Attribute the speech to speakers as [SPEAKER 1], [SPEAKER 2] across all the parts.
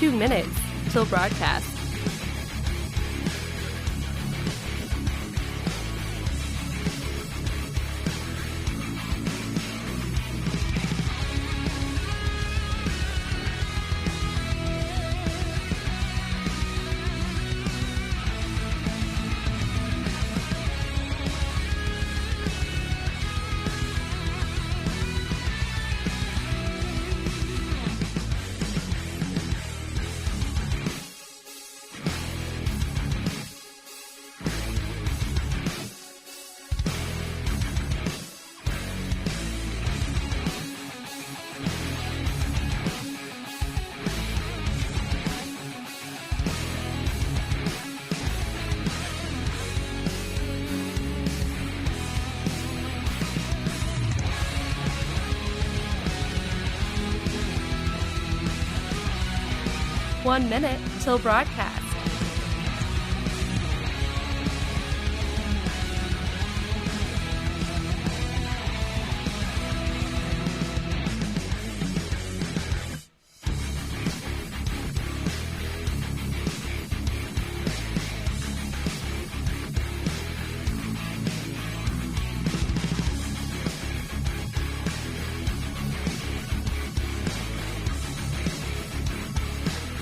[SPEAKER 1] 2 minutes till broadcast. One minute till broadcast.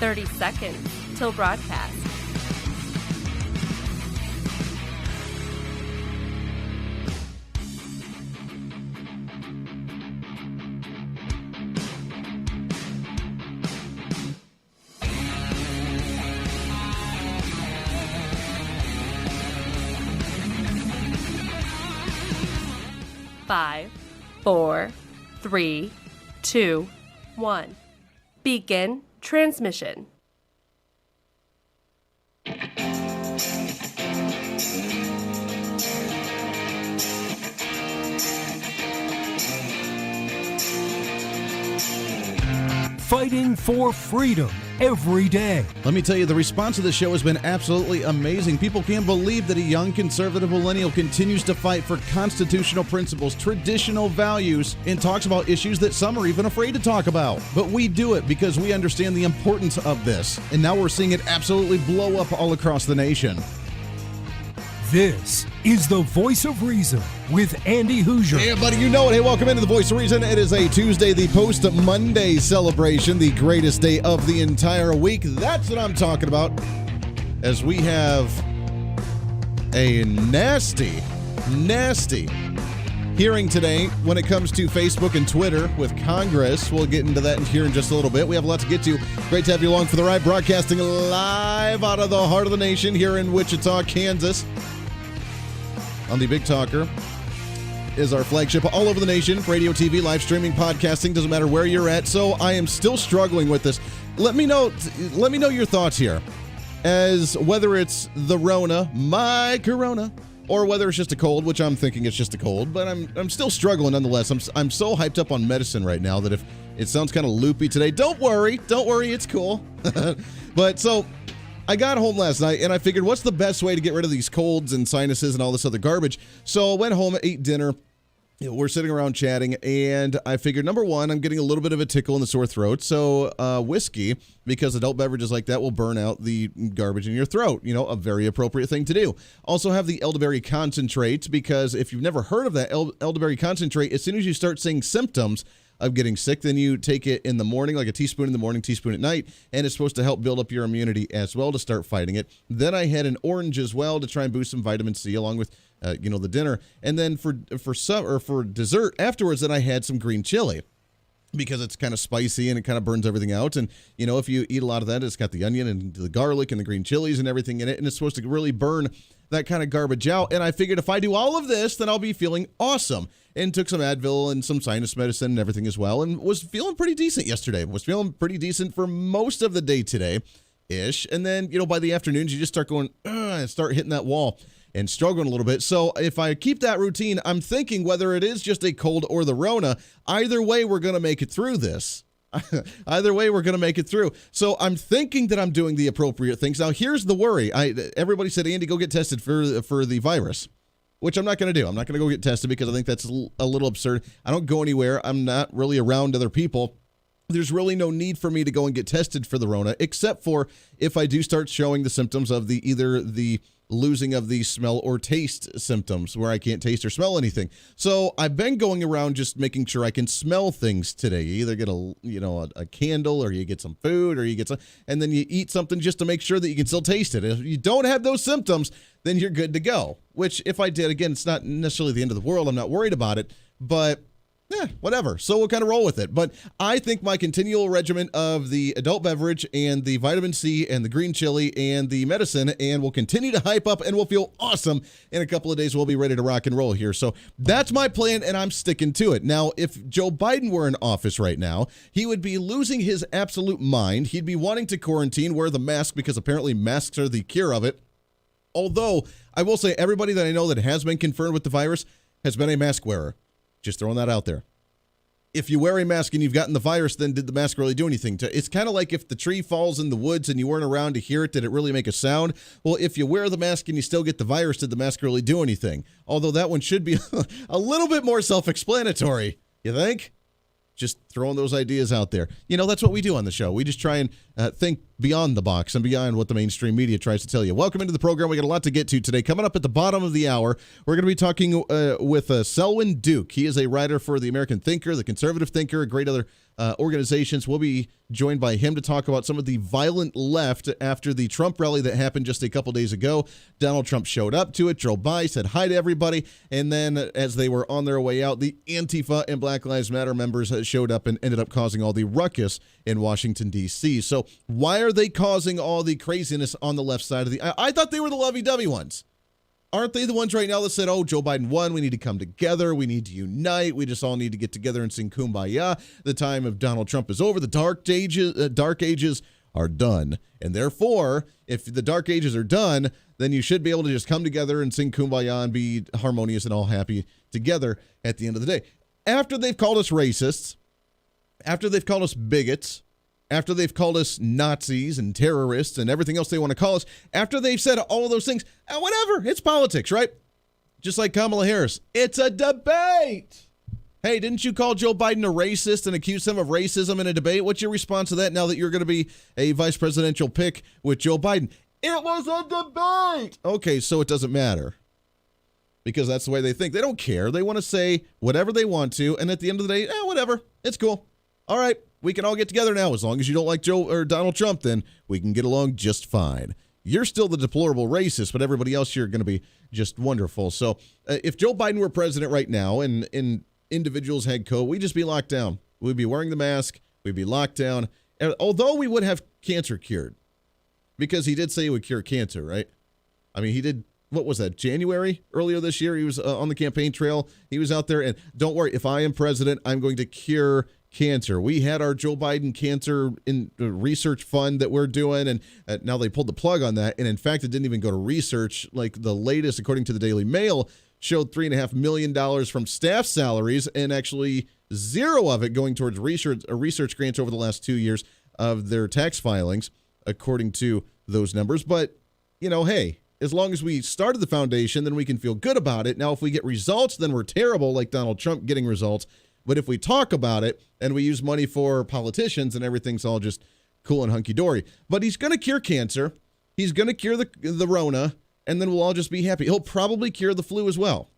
[SPEAKER 1] Thirty seconds till broadcast. Five, 4, 3, 2, 1. Begin transmission.
[SPEAKER 2] Fighting for freedom every day.
[SPEAKER 3] Let me tell you, the response to the show has been absolutely amazing. People can't believe that a young conservative millennial continues to fight for constitutional principles, traditional values, and talks about issues that some are even afraid to talk about. But we do it because we understand the importance of this. And now we're seeing it absolutely blow up all across the nation.
[SPEAKER 2] This is the Voice of Reason with Andy Hooser.
[SPEAKER 3] Hey, buddy, you know it. Hey, welcome into the Voice of Reason. It is a Tuesday, the post-Monday celebration, the greatest day of the entire week. That's what I'm talking about. As we have a nasty hearing today when it comes to Facebook and Twitter with Congress. We'll get into that here in just a little bit. We have a lot to get to. Great to have you along for the ride, broadcasting live out of the heart of the nation here in Wichita, Kansas. On the Big Talker is our flagship all over the nation. Radio, TV, live streaming, podcasting, doesn't matter where you're at. So I am still struggling with this. Let me know your thoughts here, as whether it's the Rona, my Corona, or whether it's just a cold, which I'm thinking it's just a cold, but I'm still struggling nonetheless. I'm so hyped up on medicine right now that if it sounds kind of loopy today, don't worry, it's cool. But so I got home last night and I figured, what's the best way to get rid of these colds and sinuses and all this other garbage? So I went home, ate dinner. We're sitting around chatting, and I figured, number one, I'm getting a little bit of a tickle in the sore throat. So whiskey, because adult beverages like that will burn out the garbage in your throat. You know, a very appropriate thing to do. Also have the elderberry concentrate, because if you've never heard of that, elderberry concentrate, as soon as you start seeing symptoms of getting sick, then you take it in the morning, like a teaspoon in the morning, teaspoon at night, and it's supposed to help build up your immunity as well to start fighting it. Then I had an orange as well to try and boost some vitamin C along with the dinner. And then for dessert afterwards, then I had some green chili, because it's kind of spicy and it kind of burns everything out. And, you know, if you eat a lot of that, it's got the onion and the garlic and the green chilies and everything in it, and it's supposed to really burn that kind of garbage out. And I figured if I do all of this, then I'll be feeling awesome. And took some Advil and some sinus medicine and everything as well, and was feeling pretty decent yesterday. Was feeling pretty decent for most of the day today-ish. And then, you know, by the afternoons, you just start going, and start hitting that wall and struggling a little bit. So if I keep that routine, I'm thinking whether it is just a cold or the Rona, either way, we're going to make it through this. Either way, we're going to make it through. So I'm thinking that I'm doing the appropriate things. Now, here's the worry. Everybody said, Andy, go get tested for the virus, which I'm not going to do. I'm not going to go get tested because I think that's a little absurd. I don't go anywhere. I'm not really around other people. there's really no need for me to go and get tested for the Rona, except for if I do start showing the symptoms of either the losing of the smell or taste symptoms where I can't taste or smell anything. So I've been going around just making sure I can smell things today. You either get a candle, or you get some food, or you get some, and then you eat something just to make sure that you can still taste it. If you don't have those symptoms, then you're good to go. Which if I did, again, it's not necessarily the end of the world. I'm not worried about it, but whatever. So we'll kind of roll with it. But I think my continual regimen of the adult beverage and the vitamin C and the green chili and the medicine, and we'll continue to hype up, and we'll feel awesome. In a couple of days, we'll be ready to rock and roll here. So that's my plan, and I'm sticking to it. Now, if Joe Biden were in office right now, he would be losing his absolute mind. He'd be wanting to quarantine, wear the mask, because apparently masks are the cure of it. Although, I will say everybody that I know that has been confirmed with the virus has been a mask wearer. Just throwing that out there. If you wear a mask and you've gotten the virus, then did the mask really do anything? It's kind of like if the tree falls in the woods and you weren't around to hear it, did it really make a sound? Well, if you wear the mask and you still get the virus, did the mask really do anything? Although that one should be a little bit more self-explanatory, you think? Just throwing those ideas out there. That's what we do on the show. We just try and think beyond the box and beyond what the mainstream media tries to tell you. Welcome into the program. We got a lot to get to today. Coming up at the bottom of the hour, we're going to be talking with Selwyn Duke. He is a writer for the American Thinker, the Conservative Thinker, great other organizations. We'll be joined by him to talk about some of the violent left after the Trump rally that happened just a couple days ago. Donald Trump showed up to it, drove by, said hi to everybody, and then as they were on their way out, the Antifa and Black Lives Matter members showed up and ended up causing all the ruckus in Washington, D.C. So why are they causing all the craziness on the left side of the... I thought they were the lovey-dovey ones. Aren't they the ones right now that said, oh, Joe Biden won, we need to come together, we need to unite, we just all need to get together and sing Kumbaya. The time of Donald Trump is over. The dark ages are done. And therefore, if the dark ages are done, then you should be able to just come together and sing Kumbaya and be harmonious and all happy together at the end of the day. After they've called us racists, after they've called us bigots, after they've called us Nazis and terrorists and everything else they want to call us, after they've said all of those things, whatever, it's politics, right? Just like Kamala Harris, it's a debate. Hey, didn't you call Joe Biden a racist and accuse him of racism in a debate? What's your response to that now that you're going to be a vice presidential pick with Joe Biden? It was a debate. Okay, so it doesn't matter. Because that's the way they think. They don't care. They want to say whatever they want to, and at the end of the day, whatever, it's cool. All right, we can all get together now. As long as you don't like Joe or Donald Trump, then we can get along just fine. You're still the deplorable racist, but everybody else here are going to be just wonderful. So if Joe Biden were president right now and individuals had COVID, we'd just be locked down. We'd be wearing the mask. We'd be locked down. And although we would have cancer cured, because he did say he would cure cancer, right? I mean, he did. What was that, January? Earlier this year, he was on the campaign trail. He was out there, and don't worry, if I am president, I'm going to cure cancer. We had our Joe Biden cancer research fund that we're doing, and now they pulled the plug on that. And in fact, it didn't even go to research. Like the latest, according to the Daily Mail, showed $3.5 million from staff salaries, and actually zero of it going towards research grants over the last 2 years of their tax filings, according to those numbers. But, hey, as long as we started the foundation, then we can feel good about it. Now, if we get results, then we're terrible, like Donald Trump getting results. But if we talk about it and we use money for politicians, and everything's all just cool and hunky-dory. But he's going to cure cancer. He's going to cure the Rona, and then we'll all just be happy. He'll probably cure the flu as well,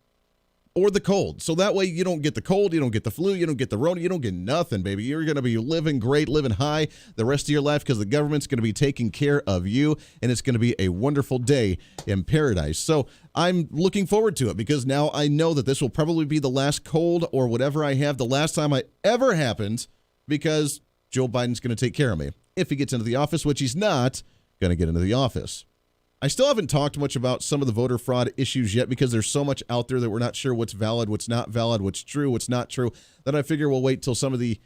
[SPEAKER 3] or the cold. So that way you don't get the cold, you don't get the flu, you don't get the Rona, you don't get nothing, baby. You're going to be living great, living high the rest of your life because the government's going to be taking care of you, and it's going to be a wonderful day in paradise. So I'm looking forward to it because now I know that this will probably be the last cold or whatever I have, the last time it ever happens, because Joe Biden's going to take care of me. If he gets into the office, which he's not going to get into the office. I still haven't talked much about some of the voter fraud issues yet because there's so much out there that we're not sure what's valid, what's not valid, what's true, what's not true, that I figure we'll wait till some of the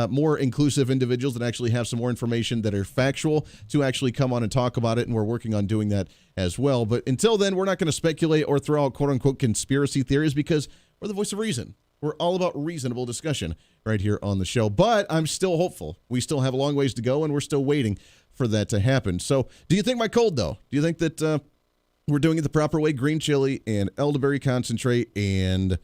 [SPEAKER 3] more inclusive individuals that actually have some more information that are factual to actually come on and talk about it, and we're working on doing that as well. But until then, we're not going to speculate or throw out quote-unquote conspiracy theories because we're the voice of reason. We're all about reasonable discussion right here on the show. But I'm still hopeful. We still have a long ways to go, and we're still waiting for that to happen. So do you think my cold, though? Do you think that we're doing it the proper way? Green chili and elderberry concentrate and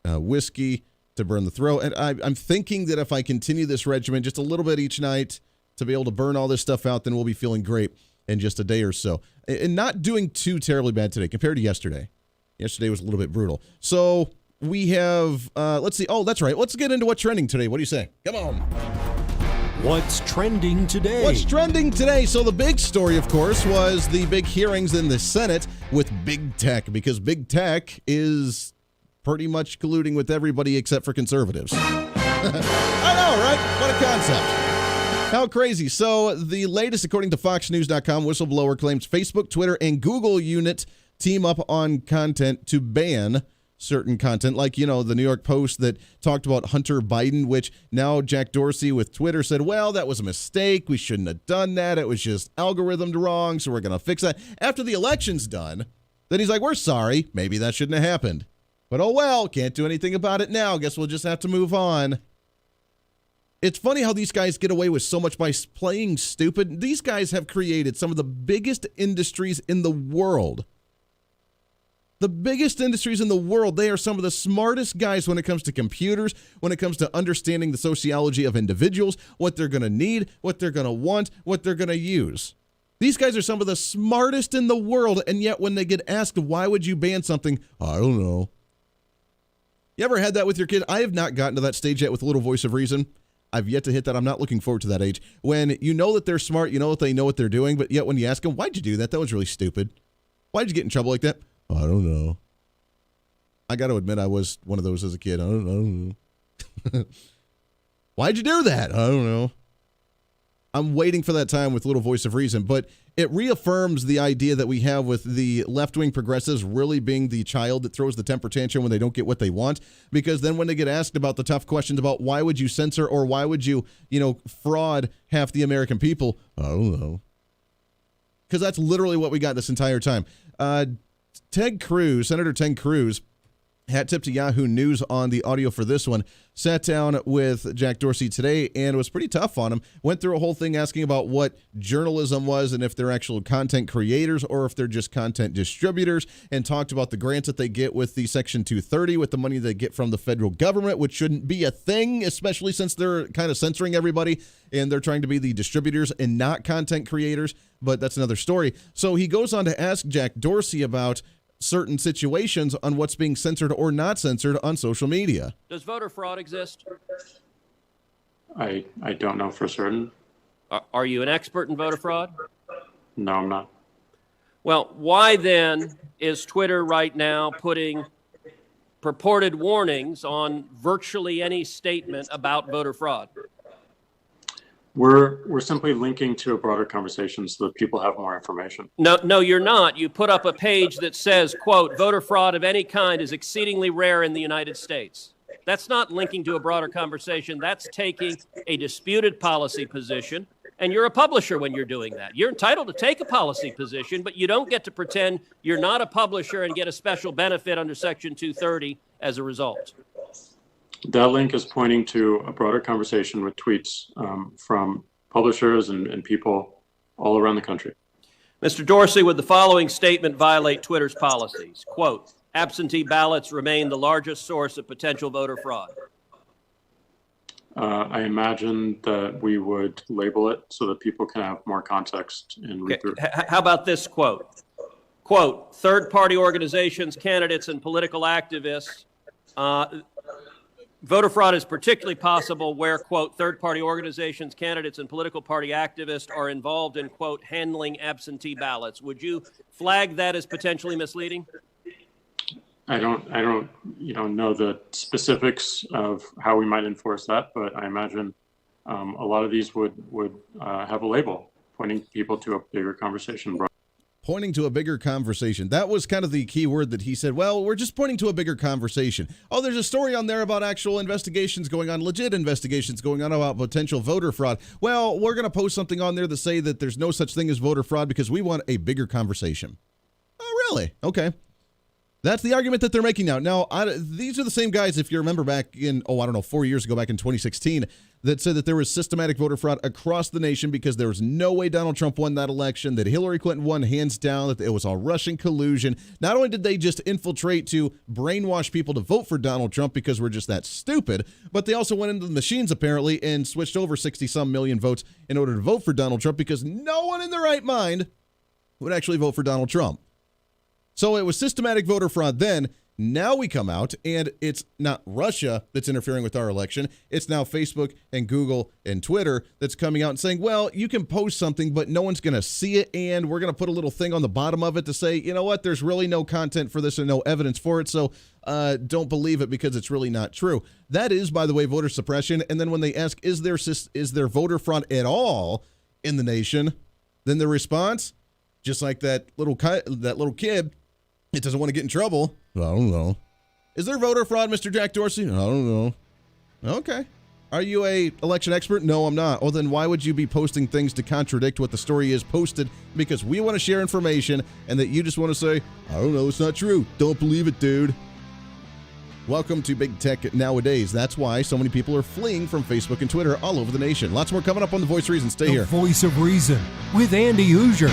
[SPEAKER 3] whiskey to burn the throw. And I'm thinking that if I continue this regimen just a little bit each night to be able to burn all this stuff out, then we'll be feeling great in just a day or so. And not doing too terribly bad today compared to yesterday. Yesterday was a little bit brutal. So we have, let's see. Oh, that's right. Let's get into what's trending today. What do you say? Come on.
[SPEAKER 2] What's trending today?
[SPEAKER 3] What's trending today? So the big story, of course, was the big hearings in the Senate with big tech, because big tech is pretty much colluding with everybody except for conservatives. I know, right? What a concept. How crazy. So the latest, according to FoxNews.com, whistleblower claims Facebook, Twitter, and Google unit team up on content to ban certain content, like, the New York Post that talked about Hunter Biden, which now Jack Dorsey with Twitter said, well, that was a mistake. We shouldn't have done that. It was just algorithmed wrong, so we're going to fix that. After the election's done, then he's like, we're sorry. Maybe that shouldn't have happened. But oh well, can't do anything about it now. Guess we'll just have to move on. It's funny how these guys get away with so much by playing stupid. These guys have created some of the biggest industries in the world. The biggest industries in the world. They are some of the smartest guys when it comes to computers, when it comes to understanding the sociology of individuals, what they're going to need, what they're going to want, what they're going to use. These guys are some of the smartest in the world, and yet when they get asked, why would you ban something? I don't know. You ever had that with your kid? I have not gotten to that stage yet with a little voice of reason. I've yet to hit that. I'm not looking forward to that age. When you know that they're smart, you know that they know what they're doing, but yet when you ask them, why'd you do that? That was really stupid. Why'd you get in trouble like that? I don't know. I got to admit, I was one of those as a kid. I don't know. Why'd you do that? I don't know. I'm waiting for that time with little voice of reason, but it reaffirms the idea that we have with the left-wing progressives really being the child that throws the temper tantrum when they don't get what they want, because then when they get asked about the tough questions about why would you censor or why would you, fraud half the American people, I don't know. Because that's literally what we got this entire time. Senator Ted Cruz, hat tip to Yahoo News on the audio for this one, sat down with Jack Dorsey today and was pretty tough on him. Went through a whole thing asking about what journalism was and if they're actual content creators or if they're just content distributors, and talked about the grants that they get with the Section 230, with the money they get from the federal government, which shouldn't be a thing, especially since they're kind of censoring everybody and they're trying to be the distributors and not content creators. But that's another story. So he goes on to ask Jack Dorsey about certain situations on what's being censored or not censored on social media.
[SPEAKER 4] Does voter fraud exist?
[SPEAKER 5] I don't know for certain.
[SPEAKER 4] Are you an expert in voter fraud?
[SPEAKER 5] No, I'm not.
[SPEAKER 4] Well, why then is Twitter right now putting purported warnings on virtually any statement about voter fraud?
[SPEAKER 5] We're simply linking to a broader conversation so that people have more information.
[SPEAKER 4] No, you're not. You put up a page that says, quote, voter fraud of any kind is exceedingly rare in the United States. That's not linking to a broader conversation. That's taking a disputed policy position. And you're a publisher when you're doing that. You're entitled to take a policy position, but you don't get to pretend you're not a publisher and get a special benefit under Section 230 as a result.
[SPEAKER 5] That link is pointing to a broader conversation with tweets from publishers and people all around the country.
[SPEAKER 4] Mr. Dorsey, would the following statement violate Twitter's policies? Quote, absentee ballots remain the largest source of potential voter fraud.
[SPEAKER 5] I imagine that we would label it so that people can have more context and read through.
[SPEAKER 4] How about this quote? Quote, third-party organizations, candidates, and political activists. Voter fraud is particularly possible where, quote, third-party organizations, candidates, and political party activists are involved in, quote, handling absentee ballots. Would you flag that as potentially misleading?
[SPEAKER 5] I don't know the specifics of how we might enforce that, but I imagine a lot of these would have a label pointing people to a bigger conversation.
[SPEAKER 3] Pointing to a bigger conversation. That was kind of the key word that he said. Well, we're just pointing to a bigger conversation. Oh, there's a story on there about actual investigations going on, legit investigations going on about potential voter fraud. Well, we're going to post something on there to say that there's no such thing as voter fraud because we want a bigger conversation. Oh, really? Okay. That's the argument that they're making now. Now, these are the same guys, if you remember back in, 4 years ago, back in 2016, that said that there was systematic voter fraud across the nation because there was no way Donald Trump won that election, that Hillary Clinton won hands down, that it was all Russian collusion. Not only did they just infiltrate to brainwash people to vote for Donald Trump because we're just that stupid, but they also went into the machines, apparently, and switched over 60-some million votes in order to vote for Donald Trump because no one in their right mind would actually vote for Donald Trump. So it was systematic voter fraud then. Now we come out, and it's not Russia that's interfering with our election. It's now Facebook and Google and Twitter that's coming out and saying, well, you can post something, but no one's going to see it, and we're going to put a little thing on the bottom of it to say, you know what, there's really no content for this and no evidence for it, so don't believe it because it's really not true. That is, by the way, voter suppression. And then when they ask, is there voter fraud at all in the nation, then the response, just like that little kid, it doesn't want to get in trouble. I don't know. Is there voter fraud, Mr. Jack Dorsey? I don't know. Okay. Are you a election expert? No, I'm not. Oh, then why would you be posting things to contradict what the story is posted? Because we want to share information and that you just want to say, I don't know, it's not true. Don't believe it, dude. Welcome to Big Tech nowadays. That's why so many people are fleeing from Facebook and Twitter all over the nation. Lots more coming up on The Voice of Reason. Stay here.
[SPEAKER 2] The Voice of Reason with Andy Hooser.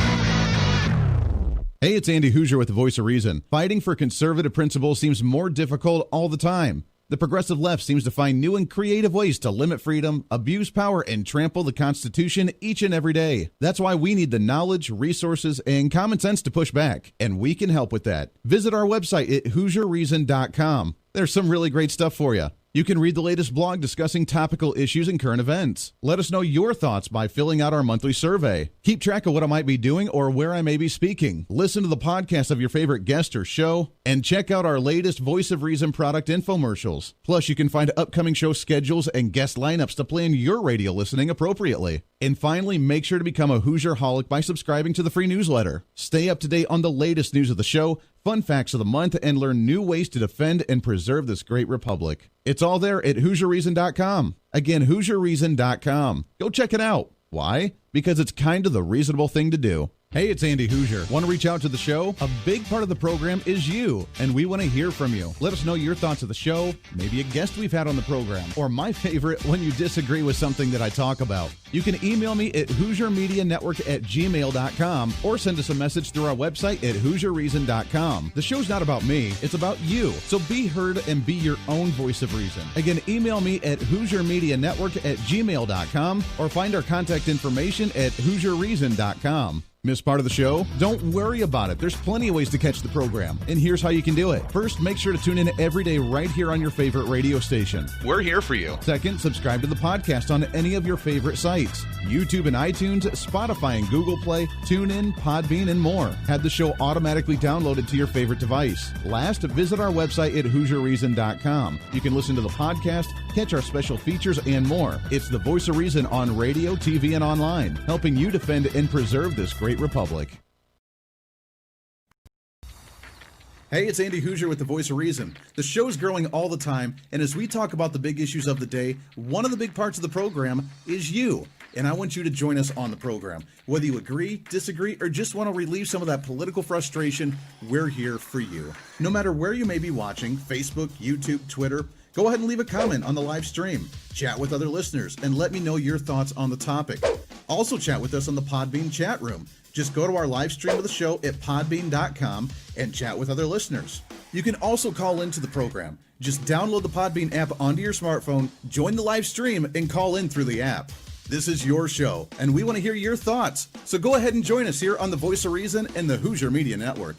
[SPEAKER 3] Hey, it's Andy Hooser with The Voice of Reason. Fighting for conservative principles seems more difficult all the time. The progressive left seems to find new and creative ways to limit freedom, abuse power, and trample the Constitution each and every day. That's why we need the knowledge, resources, and common sense to push back, and we can help with that. Visit our website at HooserReason.com. There's some really great stuff for you. You can read the latest blog discussing topical issues and current events. Let us know your thoughts by filling out our monthly survey. Keep track of what I might be doing or where I may be speaking. Listen to the podcast of your favorite guest or show, and check out our latest Voice of Reason product infomercials. Plus, you can find upcoming show schedules and guest lineups to plan your radio listening appropriately. And finally, make sure to become a Hoosier-holic by subscribing to the free newsletter. Stay up to date on the latest news of the show, fun facts of the month, and learn new ways to defend and preserve this great republic. It's all there at HooserReason.com. Again, HooserReason.com. Go check it out. Why? Because it's kind of the reasonable thing to do. Hey, it's Andy Hooser. Want to reach out to the show? A big part of the program is you, and we want to hear from you. Let us know your thoughts of the show, maybe a guest we've had on the program, or my favorite, when you disagree with something that I talk about. You can email me at HooserMediaNetwork@gmail.com or send us a message through our website at HooserReason.com. The show's not about me, it's about you. So be heard and be your own voice of reason. Again, email me at HooserMediaNetwork@gmail.com or find our contact information at HooserReason.com. Miss part of the show? Don't worry about it. There's plenty of ways to catch the program, and here's how you can do it. First, make sure to tune in every day right here on your favorite radio station. We're here for you. Second, subscribe to the podcast on any of your favorite sites. YouTube and iTunes, Spotify and Google Play, TuneIn, Podbean, and more. Have the show automatically downloaded to your favorite device. Last, visit our website at HooserReason.com. You can listen to the podcast, catch our special features, and more. It's the Voice of Reason on radio, TV, and online, helping you defend and preserve this great republic. Hey, it's Andy Hooser with The Voice of Reason. The show's growing all the time, and as we talk about the big issues of the day, one of the big parts of the program is you. And I want you to join us on the program. Whether you agree, disagree, or just want to relieve some of that political frustration, we're here for you. No matter where you may be watching, Facebook, YouTube, Twitter, go ahead and leave a comment on the live stream. Chat with other listeners and let me know your thoughts on the topic. Also chat with us on the Podbean chat room. Just go to our live stream of the show at podbean.com and chat with other listeners. You can also call into the program. Just download the Podbean app onto your smartphone, join the live stream, and call in through the app. This is your show, and we want to hear your thoughts. So go ahead and join us here on the Voice of Reason and the Hooser Media Network.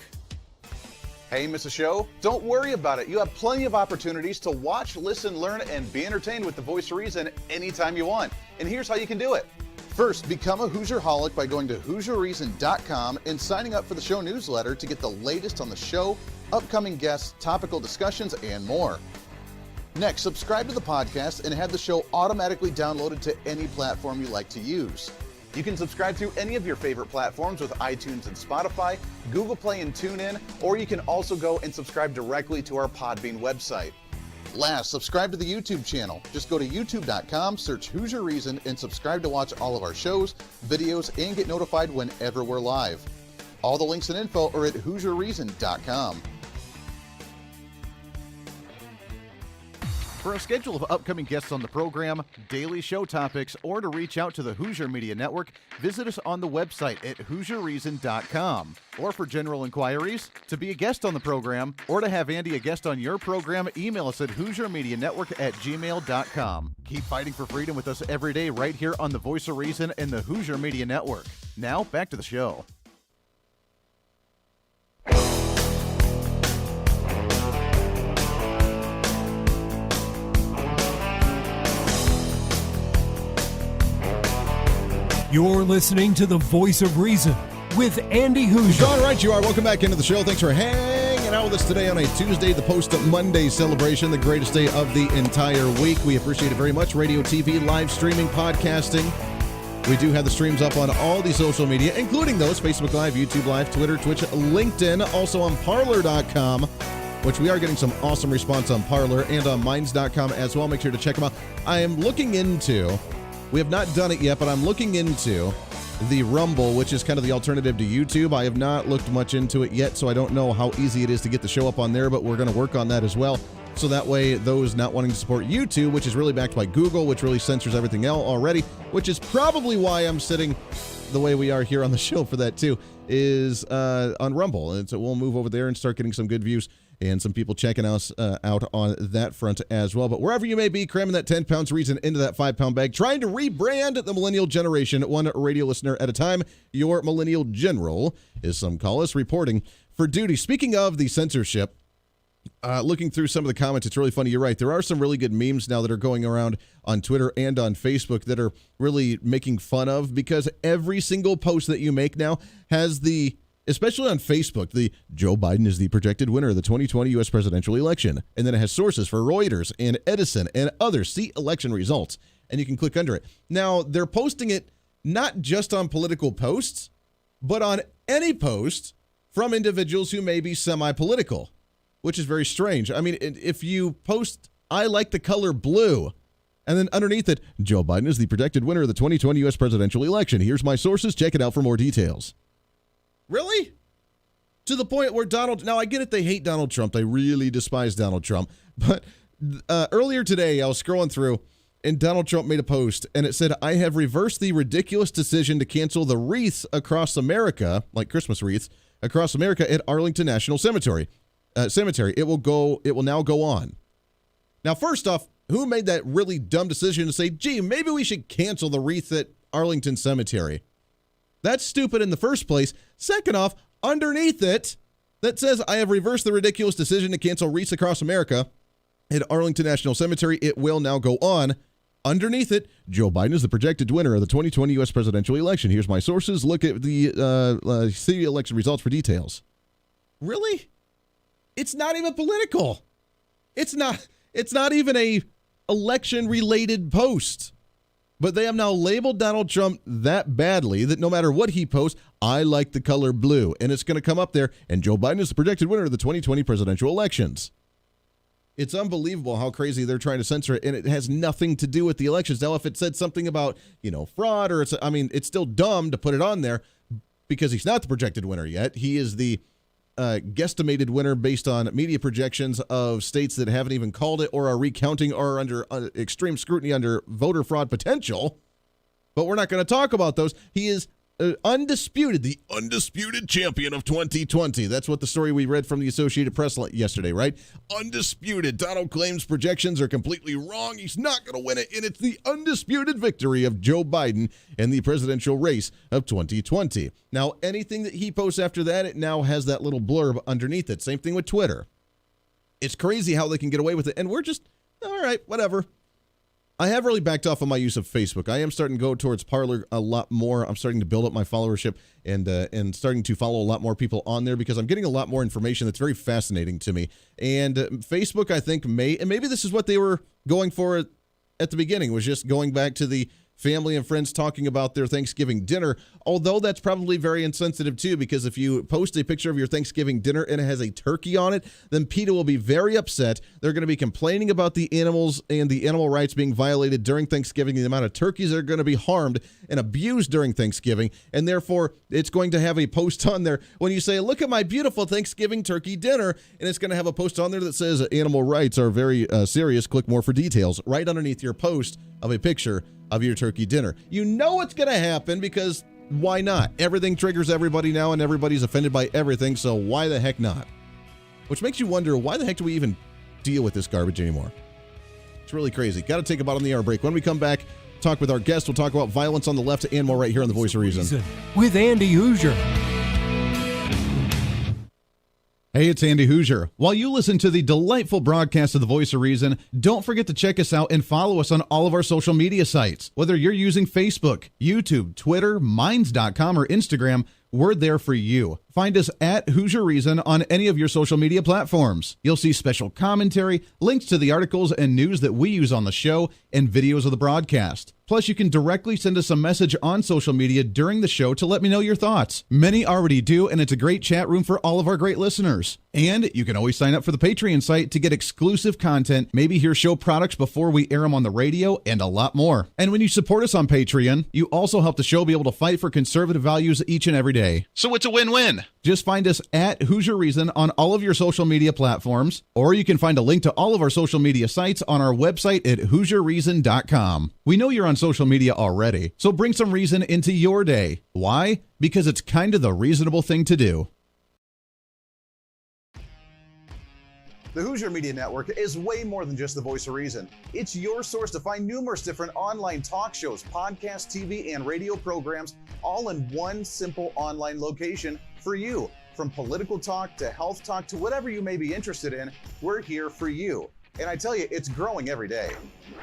[SPEAKER 3] Hey, miss a show? Don't worry about it. You have plenty of opportunities to watch, listen, learn, and be entertained with the Voice of Reason anytime you want. And here's how you can do it. First, become a Hoosier-holic by going to HooserReason.com and signing up for the show newsletter to get the latest on the show, upcoming guests, topical discussions, and more. Next, subscribe to the podcast and have the show automatically downloaded to any platform you like to use. You can subscribe through any of your favorite platforms with iTunes and Spotify, Google Play and TuneIn, or you can also go and subscribe directly to our Podbean website. Last, subscribe to the YouTube channel. Just go to youtube.com, search Hooser Reason, and subscribe to watch all of our shows, videos, and get notified whenever we're live. All the links and info are at HooserReason.com.
[SPEAKER 6] For a schedule of upcoming guests on the program, daily show topics, or to reach out to the Hooser Media Network, visit us on the website at HooserReason.com. Or for general inquiries, to be a guest on the program, or to have Andy a guest on your program, email us at HooserMediaNetwork@gmail.com. Keep fighting for freedom with us every day right here on the Voice of Reason and the Hooser Media Network. Now, back to the show.
[SPEAKER 2] You're listening to the Voice of Reason with Andy Hooser.
[SPEAKER 3] All right, you are. Welcome back into the show. Thanks for hanging out with us today on a Tuesday, the post-Monday celebration, the greatest day of the entire week. We appreciate it very much. Radio, TV, live streaming, podcasting. We do have the streams up on all the social media, including those, Facebook Live, YouTube Live, Twitter, Twitch, LinkedIn, also on Parler.com, which we are getting some awesome response on Parler, and on Minds.com as well. Make sure to check them out. I am looking into... We have not done it yet, but I'm looking into the Rumble, which is kind of the alternative to YouTube. I have not looked much into it yet, so I don't know how easy it is to get the show up on there, but we're going to work on that as well. So that way, those not wanting to support YouTube, which is really backed by Google, which really censors everything else already, which is probably why I'm sitting the way we are here on the show for that too, is on Rumble. And so we'll move over there and start getting some good views and some people checking us out on that front as well. But wherever you may be, cramming that 10 pounds reason into that 5-pound bag, trying to rebrand the millennial generation, one radio listener at a time. Your millennial general, as some call us, reporting for duty. Speaking of the censorship, looking through some of the comments, it's really funny. You're right. There are some really good memes now that are going around on Twitter and on Facebook that are really making fun of, because every single post that you make now has the... especially on Facebook, the Joe Biden is the projected winner of the 2020 U.S. presidential election. And then it has sources for Reuters and Edison and others. See election results. And you can click under it. Now, they're posting it not just on political posts, but on any post from individuals who may be semi-political, which is very strange. I mean, if you post, I like the color blue, and then underneath it, Joe Biden is the projected winner of the 2020 U.S. presidential election. Here's my sources. Check it out for more details. Really? To the point where now I get it, they hate Donald Trump. They really despise Donald Trump. But earlier today, I was scrolling through, and Donald Trump made a post, and it said, I have reversed the ridiculous decision to cancel the wreaths across America, like Christmas wreaths, across America at Arlington National Cemetery. It will now go on. Now, first off, who made that really dumb decision to say, gee, maybe we should cancel the wreath at Arlington Cemetery? That's stupid in the first place. Second off, underneath it, that says, I have reversed the ridiculous decision to cancel wreaths across America at Arlington National Cemetery. It will now go on. Underneath it, Joe Biden is the projected winner of the 2020 U.S. presidential election. Here's my sources. Look at the city election results for details. Really? It's not even political. It's not even a election-related post. But they have now labeled Donald Trump that badly that no matter what he posts, I like the color blue. And it's going to come up there, and Joe Biden is the projected winner of the 2020 presidential elections. It's unbelievable how crazy they're trying to censor it, and it has nothing to do with the elections. Now, if it said something about, fraud, or it's still dumb to put it on there because he's not the projected winner yet. He is the guesstimated winner based on media projections of states that haven't even called it or are recounting or are under extreme scrutiny under voter fraud potential. But we're not going to talk about those. He is the undisputed champion of 2020. That's what the story we read from the Associated Press yesterday, right? Undisputed. Donald claims projections are completely wrong. He's not going to win it. And it's the undisputed victory of Joe Biden in the presidential race of 2020. Now, anything that he posts after that, it now has that little blurb underneath it. Same thing with Twitter. It's crazy how they can get away with it. And we're just, all right, whatever. I have really backed off on my use of Facebook. I am starting to go towards Parler a lot more. I'm starting to build up my followership and starting to follow a lot more people on there because I'm getting a lot more information that's very fascinating to me. And Facebook, I think, maybe this is what they were going for at the beginning, was just going back to the family and friends talking about their Thanksgiving dinner, although that's probably very insensitive too, because if you post a picture of your Thanksgiving dinner and it has a turkey on it, then PETA will be very upset. They're going to be complaining about the animals and the animal rights being violated during Thanksgiving, the amount of turkeys that are going to be harmed and abused during Thanksgiving, and therefore it's going to have a post on there when you say, look at my beautiful Thanksgiving turkey dinner, and it's going to have a post on there that says animal rights are very serious. Click more for details right underneath your post of a picture of your turkey dinner. You know it's going to happen because why not? Everything triggers everybody now and everybody's offended by everything, so why the heck not? Which makes you wonder, why the heck do we even deal with this garbage anymore? It's really crazy. Got to take a bottom of the hour break. When we come back, talk with our guest. We'll talk about violence on the left and more right here on The Voice of Reason.
[SPEAKER 2] With Andy Hooser.
[SPEAKER 6] Hey, it's Andy Hooser. While you listen to the delightful broadcast of The Voice of Reason, don't forget to check us out and follow us on all of our social media sites. Whether you're using Facebook, YouTube, Twitter, Minds.com, or Instagram, we're there for you. Find us at Hooser Reason on any of your social media platforms. You'll see special commentary, links to the articles and news that we use on the show, and videos of the broadcast. Plus, you can directly send us a message on social media during the show to let me know your thoughts. Many already do, and it's a great chat room for all of our great listeners. And you can always sign up for the Patreon site to get exclusive content, maybe hear show products before we air them on the radio, and a lot more. And when you support us on Patreon, you also help the show be able to fight for conservative values each and every day. So it's a win-win. Just find us at Hooser Reason on all of your social media platforms, or you can find a link to all of our social media sites on our website at HooserReason.com. We know you're on social media already, so bring some reason into your day. Why? Because it's kind of the reasonable thing to do.
[SPEAKER 7] The Hooser Media Network is way more than just the voice of reason. It's your source to find numerous different online talk shows, podcasts, TV, and radio programs, all in one simple online location for you. From political talk to health talk to whatever you may be interested in, we're here for you. And I tell you, it's growing every day.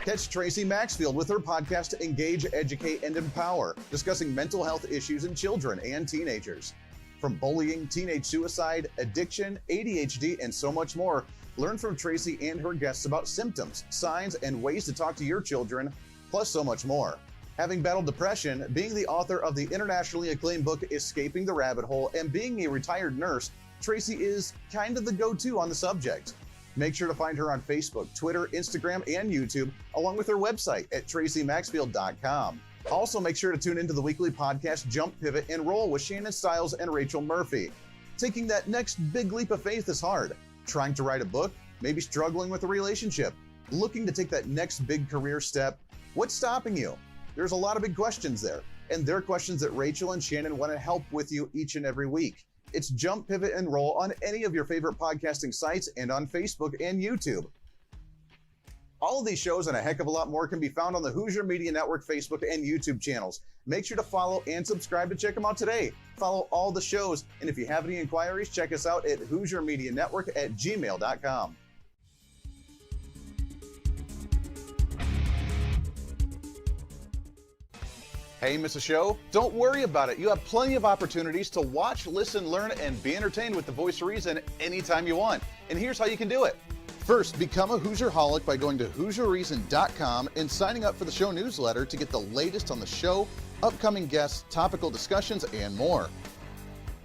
[SPEAKER 7] Catch Tracy Maxfield with her podcast Engage, Educate, and Empower, discussing mental health issues in children and teenagers. From bullying, teenage suicide, addiction, ADHD, and so much more, learn from Tracy and her guests about symptoms, signs, and ways to talk to your children, plus so much more. Having battled depression, being the author of the internationally acclaimed book Escaping the Rabbit Hole, and being a retired nurse, Tracy is kind of the go-to on the subject. Make sure to find her on Facebook, Twitter, Instagram, and YouTube, along with her website at tracymaxfield.com. Also, make sure to tune into the weekly podcast Jump, Pivot, and Roll with Shannon Stiles and Rachel Murphy. Taking that next big leap of faith is hard. Trying to write a book, maybe struggling with a relationship, looking to take that next big career step. What's stopping you? There's a lot of big questions there, and they're questions that Rachel and Shannon want to help with you each and every week. It's Jump, Pivot, and Roll on any of your favorite podcasting sites and on Facebook and YouTube. All of these shows and a heck of a lot more can be found on the Hooser Media Network Facebook and YouTube channels. Make sure to follow and subscribe to check them out today. Follow all the shows, and if you have any inquiries, check us out at HooserMediaNetwork@gmail.com. Hey, miss a show? Don't worry about it. You have plenty of opportunities to watch, listen, learn, and be entertained with The Voice of Reason anytime you want. And here's how you can do it. First, become a Hooserholic by going to HooserReason.com and signing up for the show newsletter to get the latest on the show, upcoming guests, topical discussions, and more.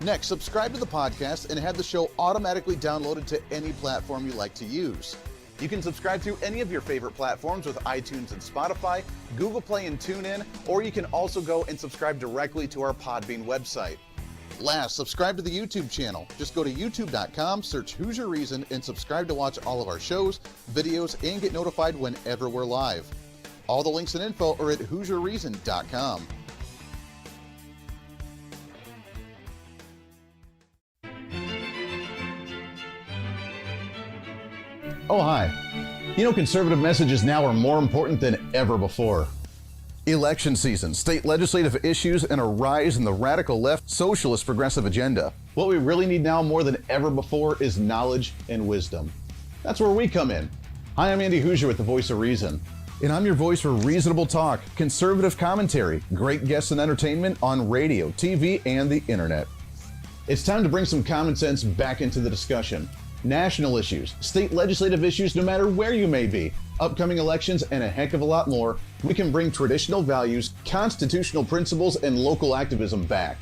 [SPEAKER 7] Next, subscribe to the podcast and have the show automatically downloaded to any platform you like to use. You can subscribe through any of your favorite platforms with iTunes and Spotify, Google Play and TuneIn, or you can also go and subscribe directly to our Podbean website. Last, subscribe to the YouTube channel. Just go to youtube.com, search Hooser Reason, and subscribe to watch all of our shows, videos, and get notified whenever we're live. All the links and info are at HooserReason.com. Oh, hi. You know, conservative messages now are more important than ever before. Election season, state legislative issues, and a rise in the radical left socialist progressive agenda. What we really need now more than ever before is knowledge and wisdom. That's where we come in. Hi, I'm Andy Hooser with The Voice of Reason. And I'm your voice for reasonable talk, conservative commentary, great guests and entertainment on radio, TV, and the internet. It's time to bring some common sense back into the discussion. National issues, state legislative issues, no matter where you may be, upcoming elections, and a heck of a lot more, we can bring traditional values, constitutional principles, and local activism back.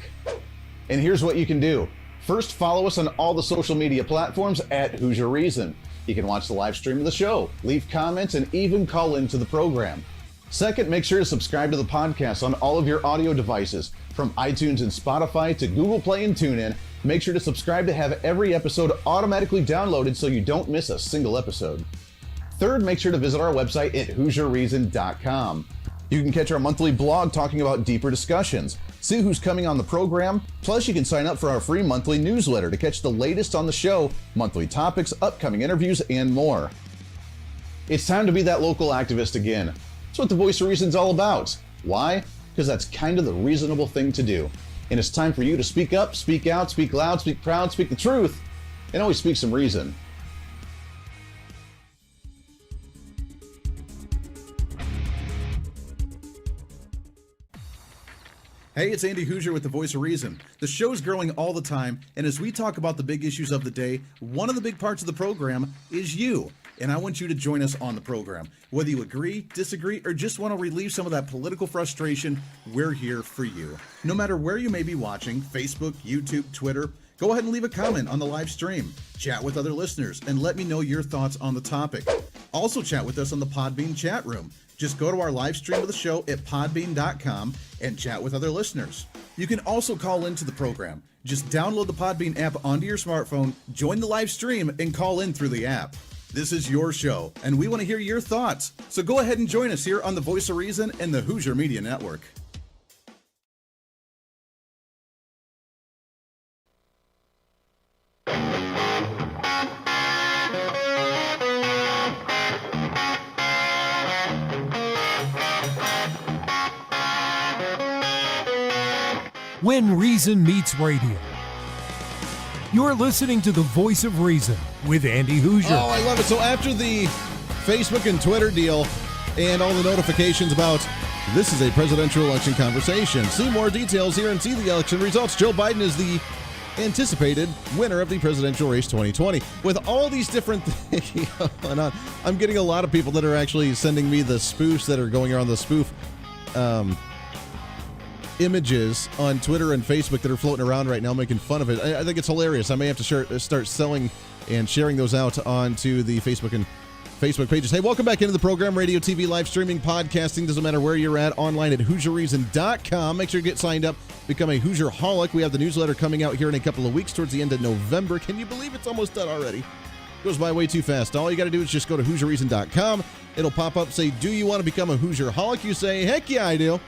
[SPEAKER 7] And here's what you can do. First, follow us on all the social media platforms at Hoosier Reason. You can watch the live stream of the show, leave comments, and even call into the program. Second, make sure to subscribe to the podcast on all of your audio devices, from iTunes and Spotify to Google Play and TuneIn. Make sure to subscribe to have every episode automatically downloaded so you don't miss a single episode. Third, make sure to visit our website at HoosierReason.com. You can catch our monthly blog talking about deeper discussions, see who's coming on the program, plus you can sign up for our free monthly newsletter to catch the latest on the show, monthly topics, upcoming interviews, and more. It's time to be that local activist again. That's what the Voice of Reason's all about. Why? Because that's kind of the reasonable thing to do. And it's time for you to speak up, speak out, speak loud, speak proud, speak the truth, and always speak some reason. Hey, it's Andy Hooser with the Voice of Reason. The show's growing all the time, and as we talk about the big issues of the day, one of the big parts of the program is you. And I want you to join us on the program. Whether you agree, disagree, or just want to relieve some of that political frustration, we're here for you. No matter where you may be watching, Facebook, YouTube, Twitter, go ahead and leave a comment on the live stream. Chat with other listeners and let me know your thoughts on the topic. Also chat with us on the Podbean chat room. Just go to our live stream of the show at podbean.com and chat with other listeners. You can also call into the program. Just download the Podbean app onto your smartphone, join the live stream, and call in through the app. This is your show, and we want to hear your thoughts. So go ahead and join us here on the Voice of Reason and the Hoosier Media Network.
[SPEAKER 2] When Reason Meets Radio. You're listening to the Voice of Reason with Andy Hooser.
[SPEAKER 3] Oh, I love it. So after the Facebook and Twitter deal and all the notifications about this is a presidential election conversation, see more details here and see the election results. Joe Biden is the anticipated winner of the presidential race 2020. With all these different things going on, I'm getting a lot of people that are actually sending me the spoofs that are going around, the spoof images on Twitter and Facebook that are floating around right now making fun of it. I think it's hilarious. I may have to start selling and sharing those out onto the Facebook pages. Hey, welcome back into the program. Radio, TV, live streaming, podcasting, doesn't matter where you're at, online at HoosierReason.com. Make sure you get signed up, become a Hoosier-holic. We have the newsletter coming out here in a couple of weeks towards the end of November. Can you believe it's almost done already? Goes by way too fast. All you got to do is just go to HoosierReason.com. It'll pop up, say, do you want to become a Hoosier-holic? You say, heck yeah, I do.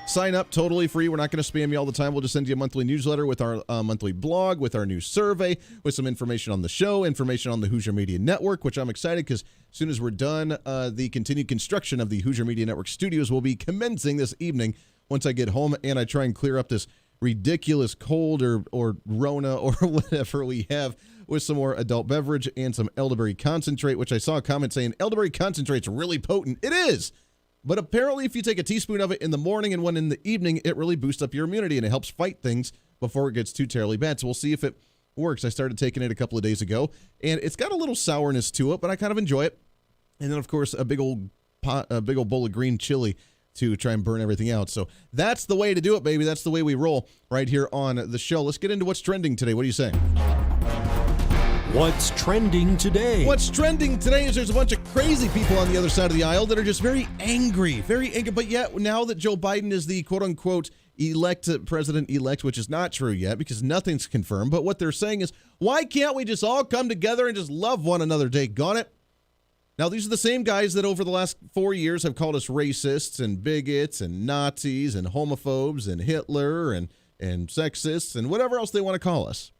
[SPEAKER 3] Sign up, totally free. We're not going to spam you all the time. We'll just send you a monthly newsletter with our monthly blog, with our new survey, with some information on the show, information on the Hoosier Media Network, which I'm excited because as soon as we're done, the continued construction of the Hoosier Media Network studios will be commencing this evening once I get home and I try and clear up this ridiculous cold or Rona or whatever we have with some more adult beverage and some elderberry concentrate, which I saw a comment saying elderberry concentrate's really potent. It is! But apparently if you take a teaspoon of it in the morning and one in the evening, it really boosts up your immunity and it helps fight things before it gets too terribly bad. So we'll see if it works. I started taking it a couple of days ago, and it's got a little sourness to it, but I kind of enjoy it. And then, of course, a big old bowl of green chili to try and burn everything out. So that's the way to do it, baby. That's the way we roll right here on the show. Let's get into what's trending today. What do you say?
[SPEAKER 2] What's trending today?
[SPEAKER 3] What's trending today is there's a bunch of crazy people on the other side of the aisle that are just very angry. But yet, now that Joe Biden is the quote-unquote president-elect, which is not true yet because nothing's confirmed, but what they're saying is, why can't we just all come together and just love one another? Daggone it. Now, these are the same guys that over the last 4 years have called us racists and bigots and Nazis and homophobes and Hitler and sexists and whatever else they want to call us.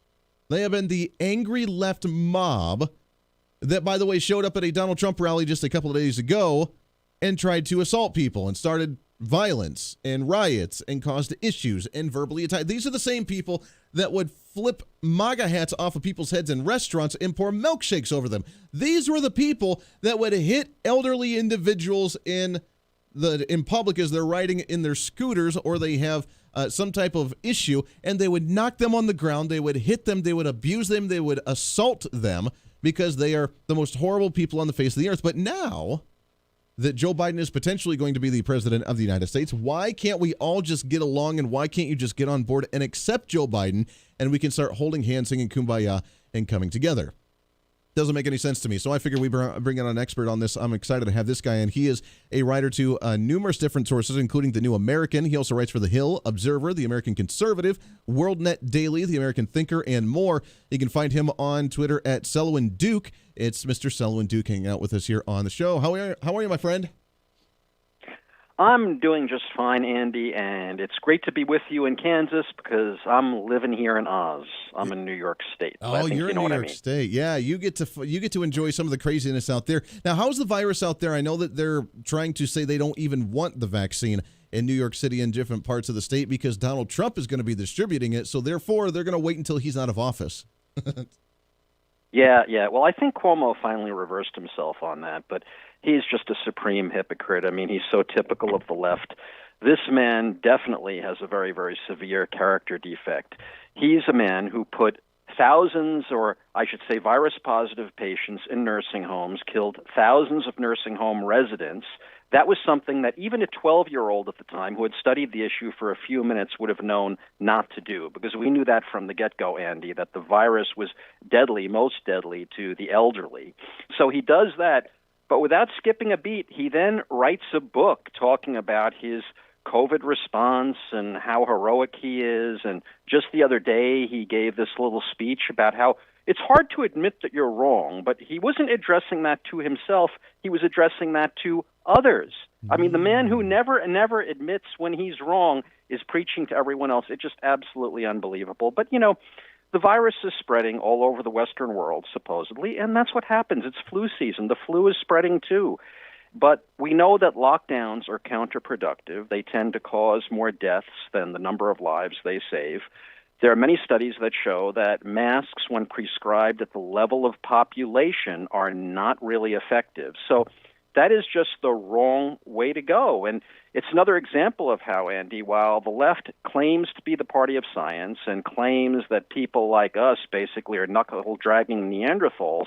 [SPEAKER 3] They have been the angry left mob that, by the way, showed up at a Donald Trump rally just a couple of days ago and tried to assault people and started violence and riots and caused issues and verbally attacked. These are the same people that would flip MAGA hats off of people's heads in restaurants and pour milkshakes over them. These were the people that would hit elderly individuals in public as they're riding in their scooters or they have some type of issue, and they would knock them on the ground, they would hit them, they would abuse them, they would assault them because they are the most horrible people on the face of the earth. But now that Joe Biden is potentially going to be the president of the United States, why can't we all just get along, and why can't you just get on board and accept Joe Biden, and we can start holding hands, singing Kumbaya, and coming together? Doesn't make any sense to me. So I figured we bring in an expert on this. I'm excited to have this guy in. He is a writer to numerous different sources, including The New American. He also writes for The Hill, Observer, The American Conservative, WorldNet Daily, The American Thinker, and more. You can find him on Twitter at Selwyn Duke. It's Mr. Selwyn Duke hanging out with us here on the show. How are you, my friend?
[SPEAKER 8] I'm doing just fine, Andy, and it's great to be with you in Kansas because I'm living here in Oz. I'm in New York State. So
[SPEAKER 3] oh, you're in New York State. Yeah, you get to enjoy some of the craziness out there. Now, how's the virus out there? I know that they're trying to say they don't even want the vaccine in New York City and different parts of the state because Donald Trump is going to be distributing it. So therefore, they're going to wait until he's out of office.
[SPEAKER 8] Yeah. Well, I think Cuomo finally reversed himself on that, but he's just a supreme hypocrite. I mean, he's so typical of the left. This man definitely has a very, very severe character defect. He's a man who put thousands, or I should say virus-positive patients in nursing homes, killed thousands of nursing home residents. That was something that even a 12-year-old at the time who had studied the issue for a few minutes would have known not to do, because we knew that from the get-go, Andy, that the virus was deadly, most deadly to the elderly. So he does that, but without skipping a beat, he then writes a book talking about his COVID response and how heroic he is. And just the other day, he gave this little speech about how it's hard to admit that you're wrong, but he wasn't addressing that to himself. He was addressing that to others. I mean, the man who never admits when he's wrong is preaching to everyone else. It's just absolutely unbelievable. But, you know, the virus is spreading all over the Western world, supposedly, and that's what happens. It's flu season. The flu is spreading, too. But we know that lockdowns are counterproductive. They tend to cause more deaths than the number of lives they save. There are many studies that show that masks, when prescribed at the level of population, are not really effective. So that is just the wrong way to go. And it's another example of how, Andy, while the left claims to be the party of science and claims that people like us basically are knuckle-dragging Neanderthals,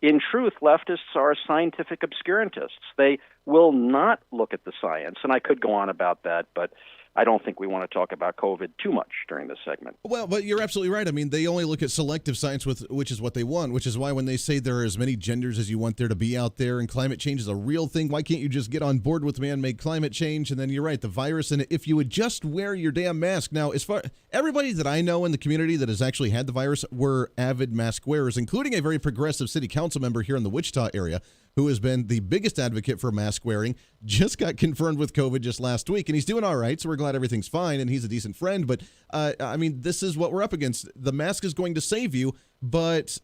[SPEAKER 8] in truth, leftists are scientific obscurantists. They will not look at the science. And I could go on about that, but I don't think we want to talk about COVID too much during this segment.
[SPEAKER 3] Well, but you're absolutely right. I mean, they only look at selective science, which is what they want, which is why when they say there are as many genders as you want there to be out there and climate change is a real thing, why can't you just get on board with man-made climate change? And then you're right, the virus, and if you would just wear your damn mask. Now, as far everybody that I know in the community that has actually had the virus were avid mask wearers, including a very progressive city council member here in the Wichita area who has been the biggest advocate for mask wearing, just got confirmed with COVID just last week, and he's doing all right, so we're glad everything's fine, and he's a decent friend, but, I mean, this is what we're up against. The mask is going to save you, but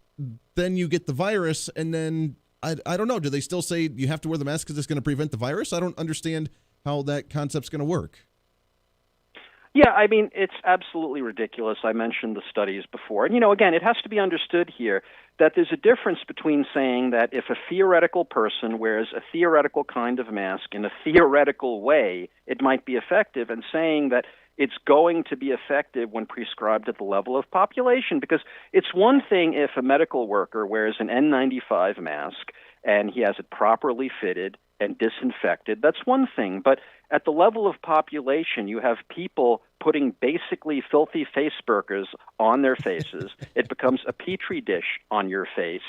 [SPEAKER 3] then you get the virus, and then, I don't know, do they still say you have to wear the mask because it's going to prevent the virus? I don't understand how that concept's going to work.
[SPEAKER 8] Yeah, I mean, it's absolutely ridiculous. I mentioned the studies before. And, you know, again, it has to be understood here that there's a difference between saying that if a theoretical person wears a theoretical kind of mask in a theoretical way, it might be effective, and saying that it's going to be effective when prescribed at the level of population. Because it's one thing if a medical worker wears an N95 mask and he has it properly fitted and disinfected. That's one thing. But at the level of population, you have people putting basically filthy face burgers on their faces. It becomes a petri dish on your face.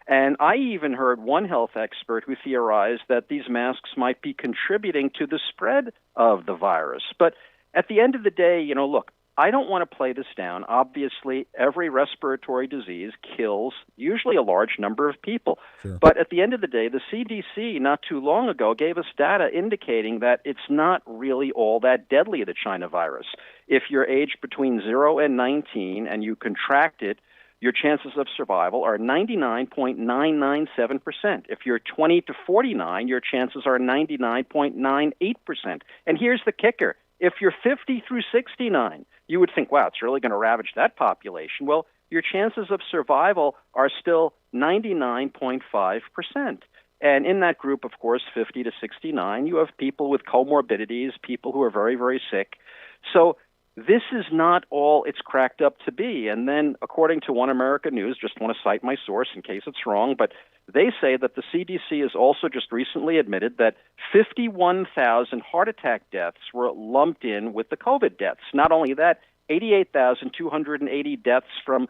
[SPEAKER 8] And I even heard one health expert who theorized that these masks might be contributing to the spread of the virus. But at the end of the day, you know, look, I don't want to play this down. Obviously, every respiratory disease kills usually a large number of people. Sure. But at the end of the day, the CDC not too long ago gave us data indicating that it's not really all that deadly, the China virus. If you're aged between 0 and 19 and you contract it, your chances of survival are 99.997%. If you're 20 to 49, your chances are 99.98%. And here's the kicker. If you're 50 through 69, you would think, wow, it's really going to ravage that population. Well, your chances of survival are still 99.5%. And in that group, of course, 50 to 69, you have people with comorbidities, people who are very, very sick. So this is not all it's cracked up to be. And then, according to One America News, just want to cite my source in case it's wrong, but they say that the CDC has also just recently admitted that 51,000 heart attack deaths were lumped in with the COVID deaths. Not only that, 88,280 deaths from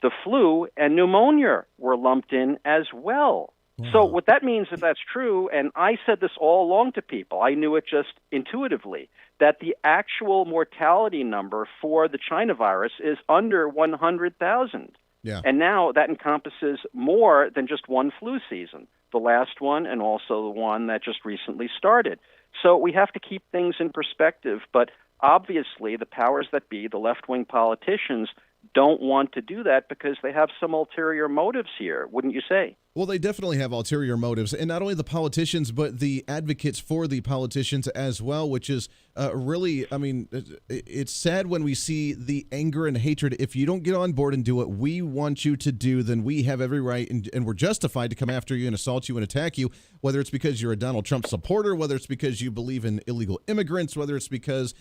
[SPEAKER 8] the flu and pneumonia were lumped in as well. Wow. So what that means, if that's true, and I said this all along to people, I knew it just intuitively, that the actual mortality number for the China virus is under 100,000.
[SPEAKER 3] Yeah.
[SPEAKER 8] And now that encompasses more than just one flu season, the last one and also the one that just recently started. So we have to keep things in perspective, but obviously the powers that be, the left-wing politicians, don't want to do that because they have some ulterior motives here, wouldn't you say?
[SPEAKER 3] Well, they definitely have ulterior motives, and not only the politicians, but the advocates for the politicians as well, which is really, I mean, it's sad when we see the anger and hatred. If you don't get on board and do what we want you to do, then we have every right, and we're justified to come after you and assault you and attack you, whether it's because you're a Donald Trump supporter, whether it's because you believe in illegal immigrants, whether it's because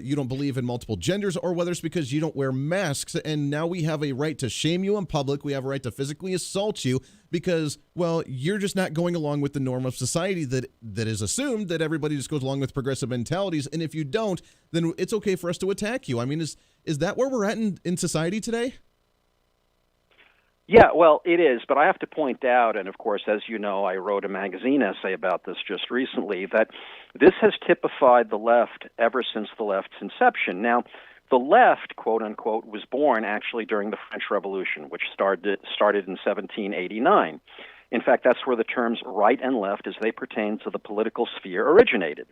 [SPEAKER 3] you don't believe in multiple genders, or whether it's because you don't wear masks. And now we have a right to shame you in public. We have a right to physically assault you because, well, you're just not going along with the norm of society that is assumed that everybody just goes along with progressive mentalities. And if you don't, then it's okay for us to attack you. I mean, is that where we're at in society today?
[SPEAKER 8] Yeah, well, it is, but I have to point out, and of course, as you know, I wrote a magazine essay about this just recently, that this has typified the left ever since the left's inception. Now, the left, quote unquote, was born actually during the French Revolution, which started in 1789. In fact, that's where the terms right and left, as they pertain to the political sphere, originated.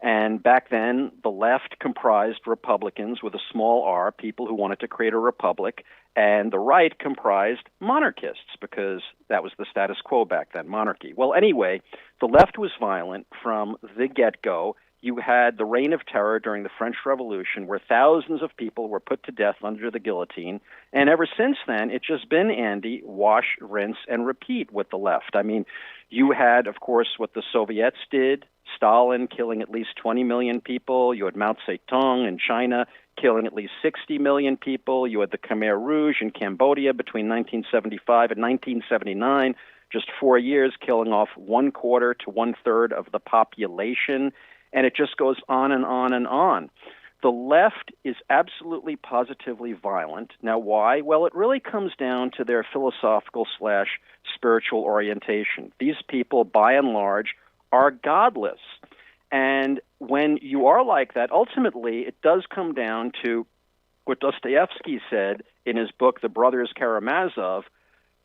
[SPEAKER 8] And back then, the left comprised Republicans with a small r, people who wanted to create a republic, and the right comprised monarchists because that was the status quo back then, monarchy. Well, anyway, the left was violent from the get-go. You had the Reign of Terror during the French Revolution where thousands of people were put to death under the guillotine. And ever since then, it's just been, Andy, wash, rinse, and repeat with the left. I mean, you had, of course, what the Soviets did, Stalin killing at least 20 million people. You had Mao Zedong in China killing at least 60 million people. You had the Khmer Rouge in Cambodia between 1975 and 1979, just 4 years, killing off 1/4 to 1/3 of the population. And it just goes on and on and on. The left is absolutely positively violent. Now, why? Well, it really comes down to their philosophical/spiritual orientation. These people, by and large, are godless. And when you are like that, ultimately, it does come down to what Dostoevsky said in his book, The Brothers Karamazov,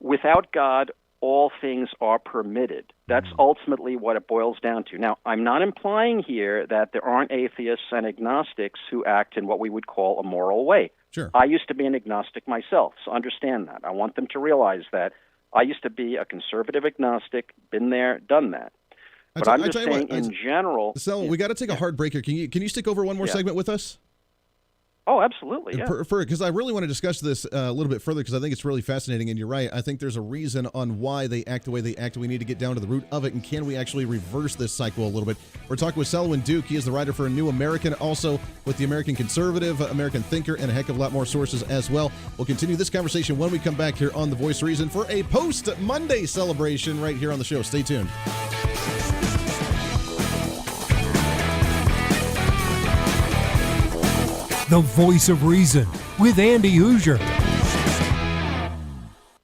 [SPEAKER 8] without God, all things are permitted. That's ultimately what it boils down to. Now, I'm not implying here that there aren't atheists and agnostics who act in what we would call a moral way.
[SPEAKER 3] Sure.
[SPEAKER 8] I used to be an agnostic myself, so understand that. I want them to realize that. I used to be a conservative agnostic, been there, done that. But I'm just saying, in general...
[SPEAKER 3] So we got to take a hard break here. Can you stick over one more segment with us?
[SPEAKER 8] Oh, absolutely, yeah.
[SPEAKER 3] Because I really want to discuss this a little bit further because I think it's really fascinating, and you're right. I think there's a reason on why they act the way they act. We need to get down to the root of it, and can we actually reverse this cycle a little bit? We're talking with Selwyn Duke. He is the writer for A New American, also with the American Conservative, American Thinker, and a heck of a lot more sources as well. We'll continue this conversation when we come back here on The Voice of Reason for a post-Monday celebration right here on the show. Stay tuned.
[SPEAKER 2] The Voice of Reason with Andy Hooser.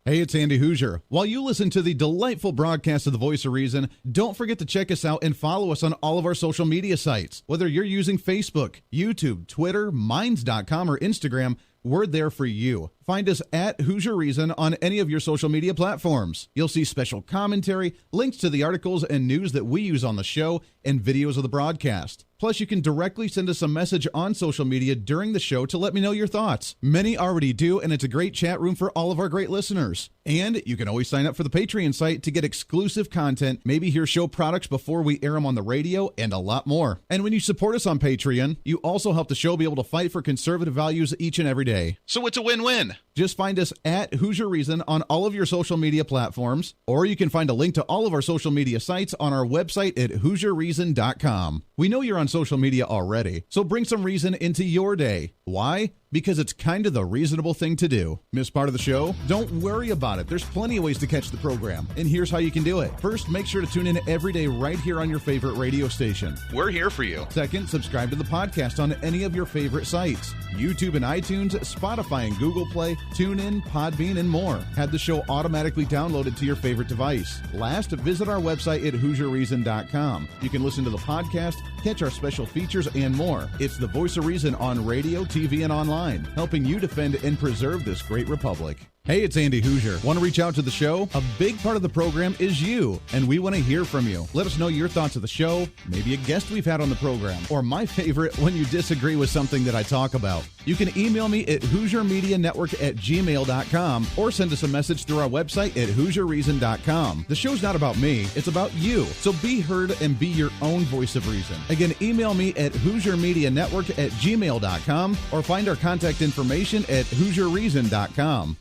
[SPEAKER 3] Hey, it's Andy Hooser. While you listen to the delightful broadcast of The Voice of Reason, don't forget to check us out and follow us on all of our social media sites. Whether you're using Facebook, YouTube, Twitter, Minds.com, or Instagram, we're there for you. Find us at Hooser Reason on any of your social media platforms. You'll see special commentary, links to the articles and news that we use on the show, and videos of the broadcast. Plus, you can directly send us a message on social media during the show to let me know your thoughts. Many already do, and it's a great chat room for all of our great listeners. And you can always sign up for the Patreon site to get exclusive content, maybe hear show products before we air them on the radio, and a lot more. And when you support us on Patreon, you also help the show be able to fight for conservative values each and every day. So it's a win-win. Just find us at Hoosier Reason on all of your social media platforms, or you can find a link to all of our social media sites on our website at HoosierReason.com. We know you're on social media already, so bring some reason into your day. Why? Because it's kind of the reasonable thing to do. Miss part of the show? Don't worry about it. There's plenty of ways to catch the program, and here's how you can do it. First, make sure to tune in every day right here on your favorite radio station.
[SPEAKER 6] We're here for you.
[SPEAKER 3] Second, subscribe to the podcast on any of your favorite sites. YouTube and iTunes, Spotify and Google Play, TuneIn, Podbean, and more. Have the show automatically downloaded to your favorite device. Last, visit our website at HoosierReason.com. You can listen to the podcast, catch our special features, and more. It's the voice of reason on radio, TV, and online, helping you defend and preserve this great republic. Hey, it's Andy Hoosier. Want to reach out to the show? A big part of the program is you, and we want to hear from you. Let us know your thoughts of the show, maybe a guest we've had on the program, or my favorite, when you disagree with something that I talk about. You can email me at HoosierMediaNetwork@gmail.com or send us a message through our website at HoosierReason.com. The show's not about me, it's about you. So be heard and be your own voice of reason. Again, email me at HoosierMediaNetwork@gmail.com or find our contact information at HoosierReason.com.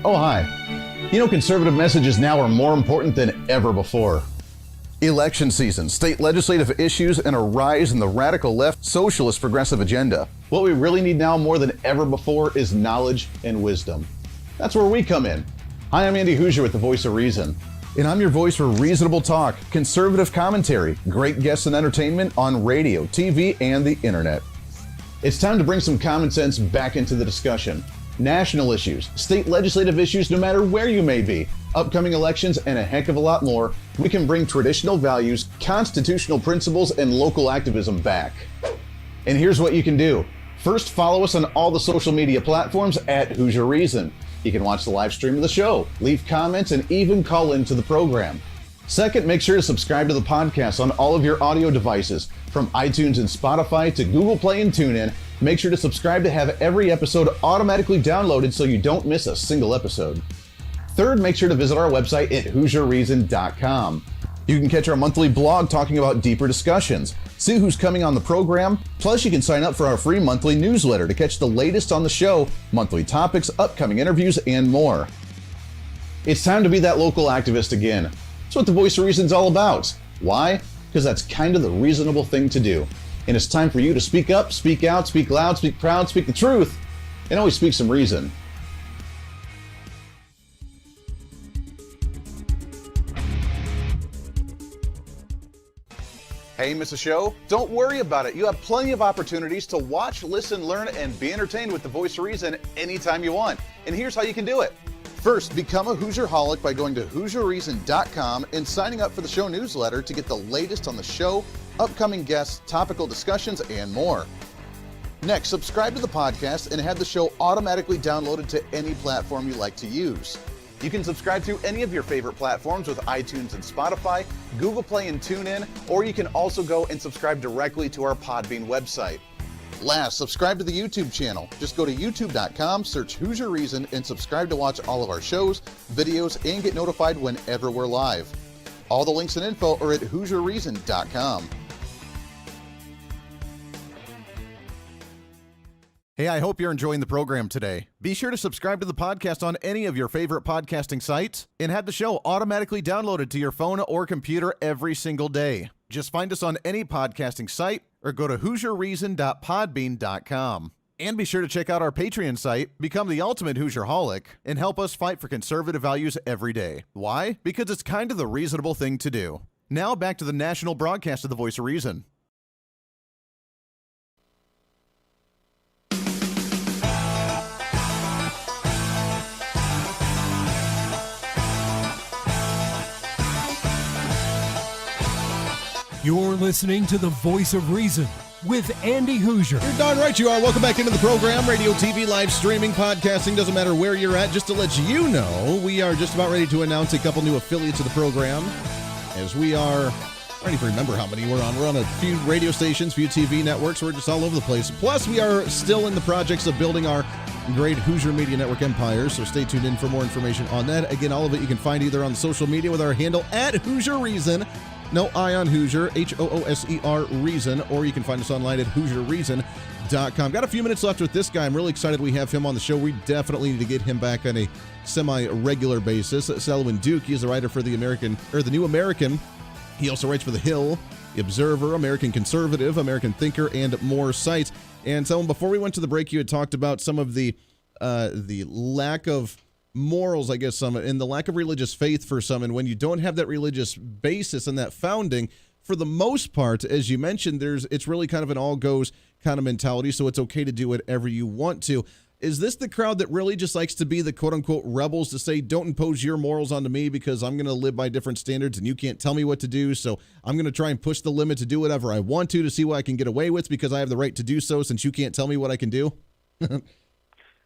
[SPEAKER 7] Oh, hi. You know, conservative messages now are more important than ever before. Election season, state legislative issues, and a rise in the radical left socialist progressive agenda. What we really need now more than ever before is knowledge and wisdom. That's where we come in. Hi, I'm Andy Hoosier with the Voice of Reason. And I'm your voice for reasonable talk, conservative commentary, great guests and entertainment on radio, TV, and the internet. It's time to bring some common sense back into the discussion. National issues, state legislative issues, no matter where you may be, upcoming elections, and a heck of a lot more, we can bring traditional values, constitutional principles, and local activism back. And here's what you can do. First, follow us on all the social media platforms at Hoosier Reason. You can watch the live stream of the show, leave comments, and even call into the program. Second, make sure to subscribe to the podcast on all of your audio devices, from iTunes and Spotify to Google Play and TuneIn. Make sure to subscribe to have every episode automatically downloaded so you don't miss a single episode. Third, make sure to visit our website at HoosierReason.com. You can catch our monthly blog talking about deeper discussions, see who's coming on the program, plus you can sign up for our free monthly newsletter to catch the latest on the show, monthly topics, upcoming interviews, and more. It's time to be that local activist again. That's what the Voice of Reason's all about. Why? Because that's kind of the reasonable thing to do. And it's time for you to speak up, speak out, speak loud, speak proud, speak the truth, and always speak some reason. Hey, miss a show? Don't worry about it. You have plenty of opportunities to watch, listen, learn, and be entertained with the Voice of Reason anytime you want. And here's how you can do it. First, become a Hoosierholic by going to HoosierReason.com and signing up for the show newsletter to get the latest on the show, upcoming guests, topical discussions, and more. Next, subscribe to the podcast and have the show automatically downloaded to any platform you like to use. You can subscribe through any of your favorite platforms with iTunes and Spotify, Google Play and TuneIn, or you can also go and subscribe directly to our Podbean website. Last, subscribe to the YouTube channel. Just go to youtube.com, search Hoosier Reason, and subscribe to watch all of our shows, videos, and get notified whenever we're live. All the links and info are at HoosierReason.com. Hey, I hope you're enjoying the program today. Be sure to subscribe to the podcast on any of your favorite podcasting sites and have the show automatically downloaded to your phone or computer every single day. Just find us on any podcasting site or go to HoosierReason.podbean.com. And be sure to check out our Patreon site, become the ultimate Hoosierholic, and help us fight for conservative values every day. Why? Because it's kind of the reasonable thing to do. Now back to the national broadcast of the Voice of Reason.
[SPEAKER 2] You're listening to the Voice of Reason with Andy Hoosier.
[SPEAKER 3] You're darn right you are. Welcome back into the program. Radio, TV, live streaming, podcasting, doesn't matter where you're at. Just to let you know, we are just about ready to announce a couple new affiliates of the program. As we are, I don't even remember how many we're on. We're on a few radio stations, few TV networks. We're just all over the place. Plus, we are still in the projects of building our great Hoosier Media Network empire, so stay tuned in for more information on that. Again, all of it you can find either on social media with our handle at Hoosier Reason No I on Hooser, Hooser Reason, or you can find us online at HooserReason.com. Got a few minutes left with this guy. I'm really excited we have him on the show. We definitely need to get him back on a semi-regular basis. Selwyn Duke, he's a writer for the New American. He also writes for The Hill, The Observer, American Conservative, American Thinker, and more sites. And Selwyn, before we went to the break, you had talked about some of the lack of morals, I guess, some, and the lack of religious faith for some. And when you don't have that religious basis and that founding, for the most part, as you mentioned, it's really kind of an all goes kind of mentality. So it's okay to do whatever you want to. Is this the crowd that really just likes to be the quote unquote rebels, to say, don't impose your morals onto me because I'm going to live by different standards and you can't tell me what to do. So I'm going to try and push the limit to do whatever I want to see what I can get away with because I have the right to do so since you can't tell me what I can do?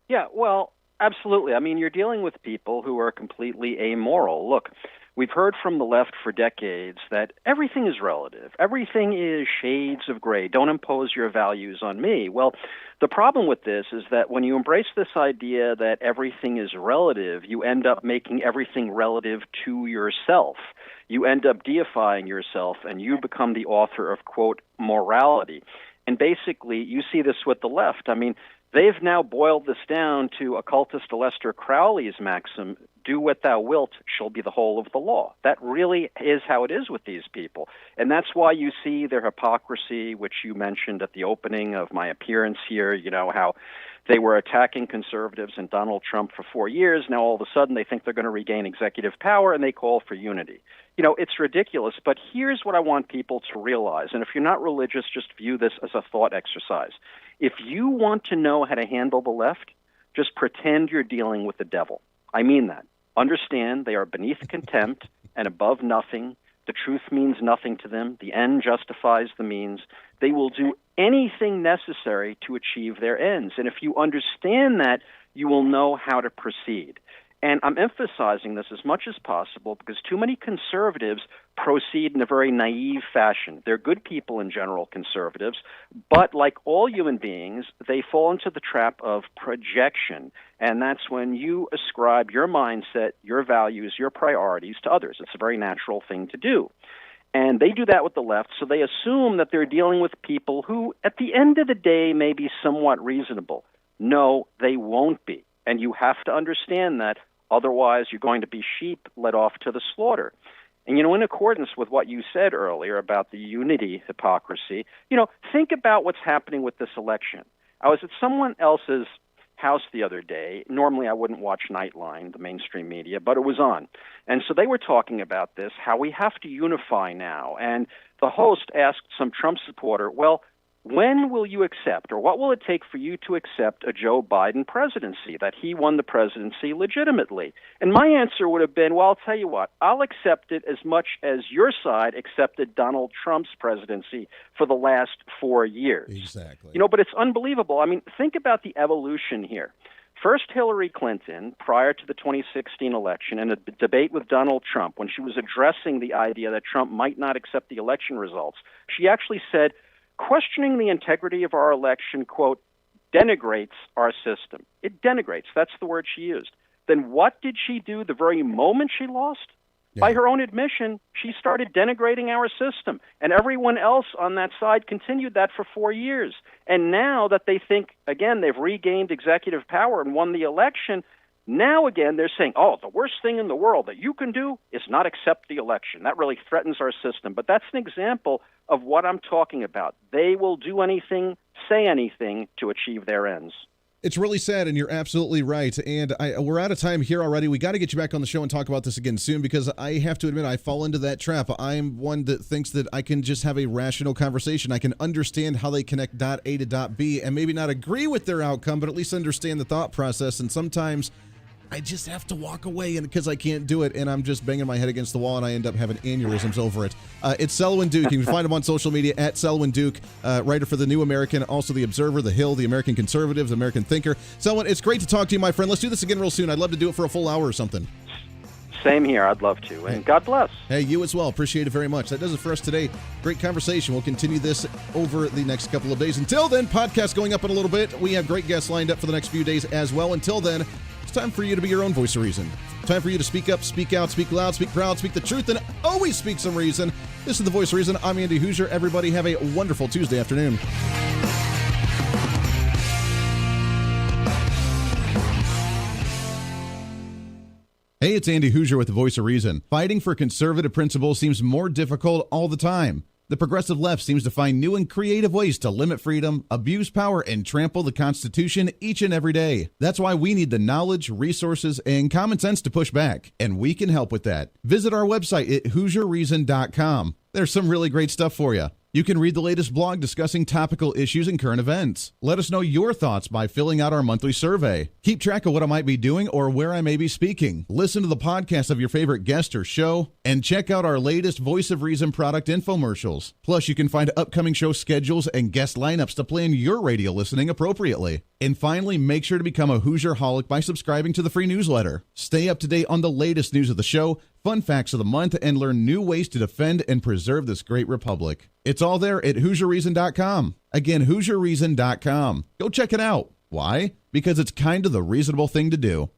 [SPEAKER 8] Yeah, well, absolutely. I mean, you're dealing with people who are completely amoral. Look, we've heard from the left for decades that everything is relative. Everything is shades of gray. Don't impose your values on me. Well, the problem with this is that when you embrace this idea that everything is relative, you end up making everything relative to yourself. You end up deifying yourself, and you become the author of, quote, morality. And basically, you see this with the left. I mean, they've now boiled this down to occultist Aleister Crowley's maxim, do what thou wilt shall be the whole of the law. That really is how it is with these people. And that's why you see their hypocrisy, which you mentioned at the opening of my appearance here, how they were attacking conservatives and Donald Trump for 4 years. Now all of a sudden they think they're going to regain executive power and they call for unity. It's ridiculous, but here's what I want people to realize. And if you're not religious, just view this as a thought exercise. If you want to know how to handle the left, just pretend you're dealing with the devil. I mean that. Understand they are beneath contempt and above nothing. The truth means nothing to them. The end justifies the means. They will do anything necessary to achieve their ends. And if you understand that, you will know how to proceed. And I'm emphasizing this as much as possible because too many conservatives proceed in a very naive fashion. They're good people in general, conservatives, but like all human beings, they fall into the trap of projection. And that's when you ascribe your mindset, your values, your priorities to others. It's a very natural thing to do. And they do that with the left, so they assume that they're dealing with people who, at the end of the day, may be somewhat reasonable. No, they won't be. And you have to understand that. Otherwise, you're going to be sheep led off to the slaughter. And, in accordance with what you said earlier about the unity hypocrisy, think about what's happening with this election. I was at someone else's house the other day. Normally, I wouldn't watch Nightline, the mainstream media, but it was on. And so they were talking about this, how we have to unify now. And the host asked some Trump supporter, well, when will you accept, or what will it take for you to accept a Joe Biden presidency, that he won the presidency legitimately? And my answer would have been, well, I'll tell you what, I'll accept it as much as your side accepted Donald Trump's presidency for the last 4 years.
[SPEAKER 3] Exactly.
[SPEAKER 8] But it's unbelievable. I mean, think about the evolution here. First, Hillary Clinton, prior to the 2016 election, in a debate with Donald Trump, when she was addressing the idea that Trump might not accept the election results, she actually said, questioning the integrity of our election, quote, denigrates our system. It denigrates. That's the word she used. Then what did she do the very moment she lost? Yeah. By her own admission, she started denigrating our system. And everyone else on that side continued that for 4 years. And now that they think, again, they've regained executive power and won the election, now again they're saying, oh, the worst thing in the world that you can do is not accept the election. That really threatens our system. But that's an example of what I'm talking about. They will do anything, say anything to achieve their ends.
[SPEAKER 3] It's really sad, and you're absolutely right. And we're out of time here already. We got to get you back on the show and talk about this again soon, because I have to admit I fall into that trap. I'm one that thinks that I can just have a rational conversation. I can understand how they connect dot A to dot B and maybe not agree with their outcome, but at least understand the thought process. And sometimes I just have to walk away because I can't do it, and I'm just banging my head against the wall, and I end up having aneurysms over it. It's Selwyn Duke. You can find him on social media at Selwyn Duke, writer for the New American, also the Observer, the Hill, the American Conservative, the American Thinker. Selwyn, it's great to talk to you, my friend. Let's do this again real soon. I'd love to do it for a full hour or something.
[SPEAKER 8] Same here. I'd love to. And God bless.
[SPEAKER 3] Hey, you as well. Appreciate it very much. That does it for us today. Great conversation. We'll continue this over the next couple of days. Until then, podcast going up in a little bit. We have great guests lined up for the next few days as well. Until then, it's time for you to be your own voice of reason. Time for you to speak up, speak out, speak loud, speak proud, speak the truth, and always speak some reason. This This is The Voice of Reason. I'm Andy Hooser. Everybody have a wonderful Tuesday afternoon. Hey, it's Andy Hooser with The Voice of Reason. Fighting for conservative principles seems more difficult all the time. The progressive left seems to find new and creative ways to limit freedom, abuse power, and trample the Constitution each and every day. That's why we need the knowledge, resources, and common sense to push back, and we can help with that. Visit our website at HooserReason.com. There's some really great stuff for you. You can read the latest blog discussing topical issues and current events. Let us know your thoughts by filling out our monthly survey. Keep track of what I might be doing or where I may be speaking. Listen to the podcast of your favorite guest or show, and check out our latest Voice of Reason product infomercials. Plus, you can find upcoming show schedules and guest lineups to plan your radio listening appropriately. And finally, make sure to become a Hoosier-holic by subscribing to the free newsletter. Stay up to date on the latest news of the show, fun facts of the month, and learn new ways to defend and preserve this great republic. It's all there at HooserReason.com. Again, HooserReason.com. Go check it out. Why? Because it's kind of the reasonable thing to do.